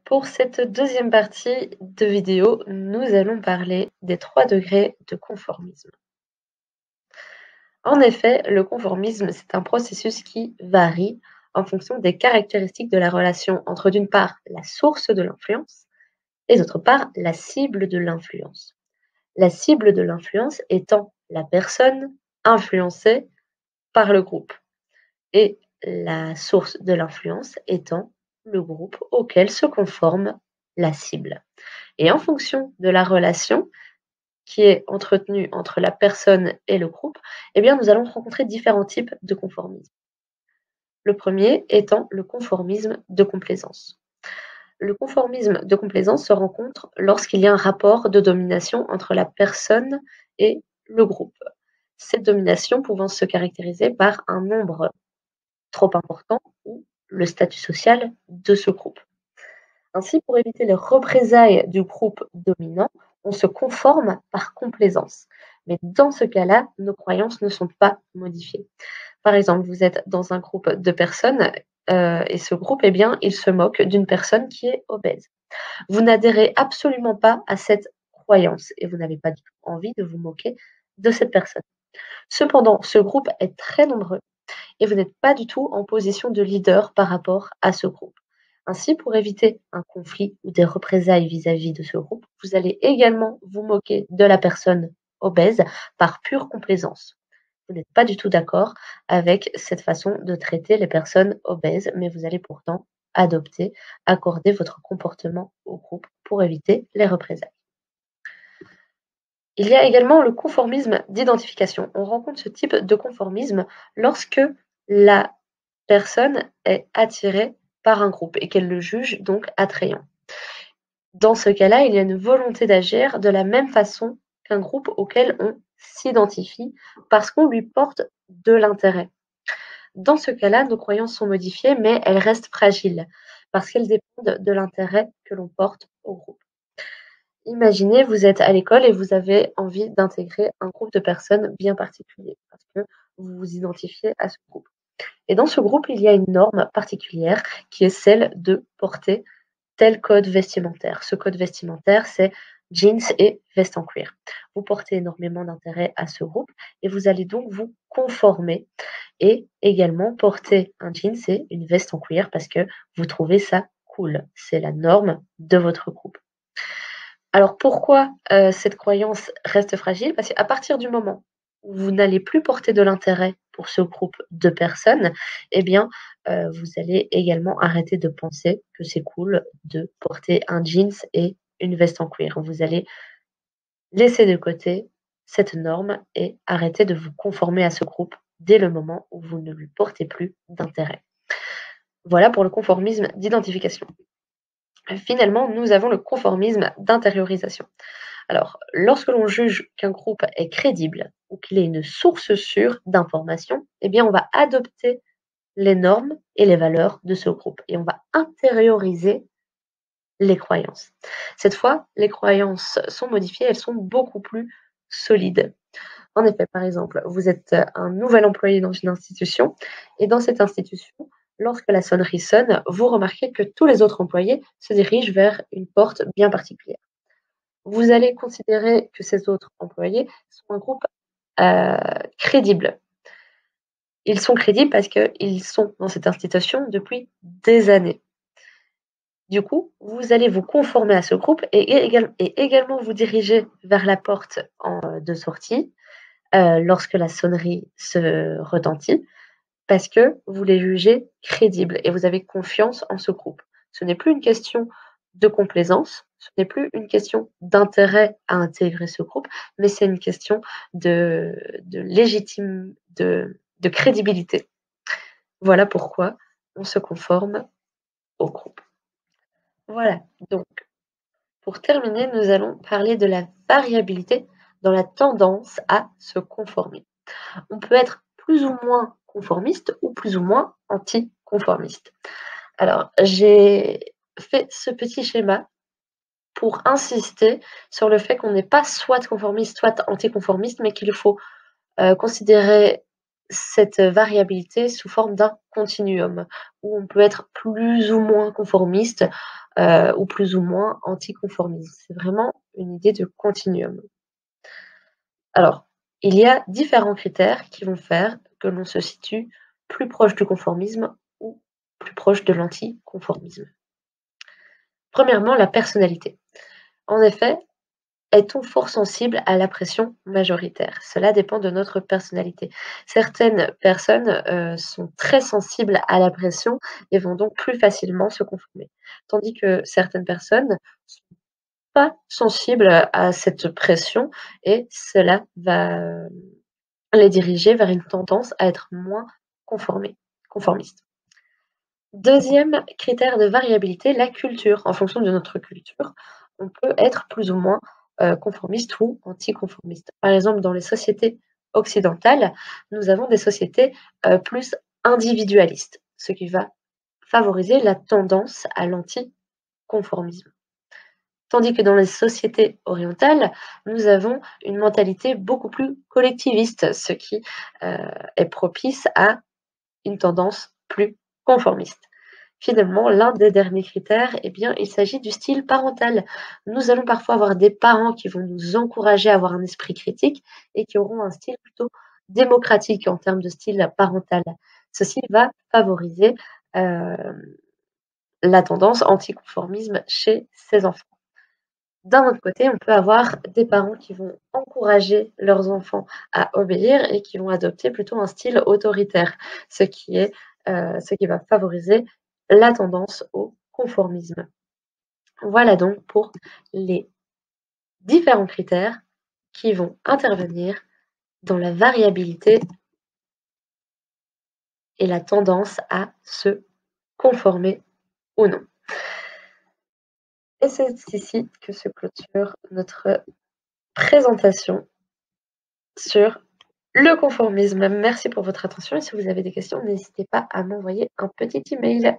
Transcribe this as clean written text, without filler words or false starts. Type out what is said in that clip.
Pour cette deuxième partie de vidéo, nous allons parler des 3 degrés de conformisme. En effet, le conformisme, c'est un processus qui varie en fonction des caractéristiques de la relation entre, d'une part, la source de l'influence et d'autre part, la cible de l'influence. La cible de l'influence étant la personne influencée par le groupe et la source de l'influence étant le groupe auquel se conforme la cible. Et en fonction de la relation qui est entretenue entre la personne et le groupe, eh bien, nous allons rencontrer différents types de conformisme. Le premier étant le conformisme de complaisance. Le conformisme de complaisance se rencontre lorsqu'il y a un rapport de domination entre la personne et le groupe. Cette domination pouvant se caractériser par un nombre trop important ou le statut social de ce groupe. Ainsi, pour éviter les représailles du groupe dominant, on se conforme par complaisance. Mais dans ce cas-là, nos croyances ne sont pas modifiées. Par exemple, vous êtes dans un groupe de personnes et ce groupe, eh bien, il se moque d'une personne qui est obèse. Vous n'adhérez absolument pas à cette croyance et vous n'avez pas du tout envie de vous moquer de cette personne. Cependant, ce groupe est très nombreux et vous n'êtes pas du tout en position de leader par rapport à ce groupe. Ainsi, pour éviter un conflit ou des représailles vis-à-vis de ce groupe, vous allez également vous moquer de la personne obèse par pure complaisance. Vous n'êtes pas du tout d'accord avec cette façon de traiter les personnes obèses, mais vous allez pourtant adopter, accorder votre comportement au groupe pour éviter les représailles. Il y a également le conformisme d'identification. On rencontre ce type de conformisme lorsque la personne est attirée par un groupe et qu'elle le juge donc attrayant. Dans ce cas-là, il y a une volonté d'agir de la même façon qu'un groupe auquel on s'identifie parce qu'on lui porte de l'intérêt. Dans ce cas-là, nos croyances sont modifiées, mais elles restent fragiles parce qu'elles dépendent de l'intérêt que l'on porte au groupe. Imaginez, vous êtes à l'école et vous avez envie d'intégrer un groupe de personnes bien particulier parce que vous vous identifiez à ce groupe. Et dans ce groupe, il y a une norme particulière qui est celle de porter tel code vestimentaire. Ce code vestimentaire, c'est jeans et veste en cuir. Vous portez énormément d'intérêt à ce groupe et vous allez donc vous conformer et également porter un jeans et une veste en cuir parce que vous trouvez ça cool. C'est la norme de votre groupe. Alors pourquoi cette croyance reste fragile? Parce qu'à partir du moment où vous n'allez plus porter de l'intérêt pour ce groupe de personnes, eh bien, vous allez également arrêter de penser que c'est cool de porter un jeans et une veste en cuir. Vous allez laisser de côté cette norme et arrêter de vous conformer à ce groupe dès le moment où vous ne lui portez plus d'intérêt. Voilà pour le conformisme d'identification. Finalement, nous avons le conformisme d'intériorisation. Alors, lorsque l'on juge qu'un groupe est crédible ou qu'il est une source sûre d'information, eh bien, on va adopter les normes et les valeurs de ce groupe et on va intérioriser les croyances. Cette fois, les croyances sont modifiées, elles sont beaucoup plus solides. En effet, par exemple, vous êtes un nouvel employé dans une institution et dans cette institution, lorsque la sonnerie sonne, vous remarquez que tous les autres employés se dirigent vers une porte bien particulière. Vous allez considérer que ces autres employés sont un groupe crédible. Ils sont crédibles parce qu'ils sont dans cette institution depuis des années. Du coup, vous allez vous conformer à ce groupe et également vous diriger vers la porte de sortie lorsque la sonnerie se retentit, parce que vous les jugez crédibles et vous avez confiance en ce groupe. Ce n'est plus une question de complaisance, ce n'est plus une question d'intérêt à intégrer ce groupe, mais c'est une question de légitime, de crédibilité. Voilà pourquoi on se conforme au groupe. Voilà, donc pour terminer, nous allons parler de la variabilité dans la tendance à se conformer. On peut être plus ou moins conformiste ou plus ou moins anticonformiste. Alors, j'ai fait ce petit schéma pour insister sur le fait qu'on n'est pas soit conformiste, soit anticonformiste, mais qu'il faut considérer cette variabilité sous forme d'un continuum, où on peut être plus ou moins conformiste, ou plus ou moins anticonformiste. C'est vraiment une idée de continuum. Alors, il y a différents critères qui vont faire que l'on se situe plus proche du conformisme ou plus proche de l'anticonformisme. Premièrement, la personnalité. En effet, est-on fort sensible à la pression majoritaire? Cela dépend de notre personnalité. Certaines personnes, sont très sensibles à la pression et vont donc plus facilement se conformer. Tandis que certaines personnes sont pas sensibles à cette pression et cela va, les diriger vers une tendance à être moins conformistes. Deuxième critère de variabilité, la culture. En fonction de notre culture, on peut être plus ou moins, conformiste ou anticonformiste. Par exemple, dans les sociétés occidentales, nous avons des sociétés, plus individualistes, ce qui va favoriser la tendance à l'anticonformisme. Tandis que dans les sociétés orientales, nous avons une mentalité beaucoup plus collectiviste, ce qui, heu, est propice à une tendance plus conformiste. Finalement, l'un des derniers critères, eh bien, il s'agit du style parental. Nous allons parfois avoir des parents qui vont nous encourager à avoir un esprit critique et qui auront un style plutôt démocratique en termes de style parental. Ceci va favoriser, hem, la tendance anticonformisme chez ces enfants. D'un autre côté, on peut avoir des parents qui vont encourager leurs enfants à obéir et qui vont adopter plutôt un style autoritaire, ce qui est, ce qui va favoriser la tendance au conformisme. Voilà donc pour les différents critères qui vont intervenir dans la variabilité et la tendance à se conformer ou non. Et c'est ici que se clôture notre présentation sur le conformisme. Merci pour votre attention et si vous avez des questions, n'hésitez pas à m'envoyer un petit email.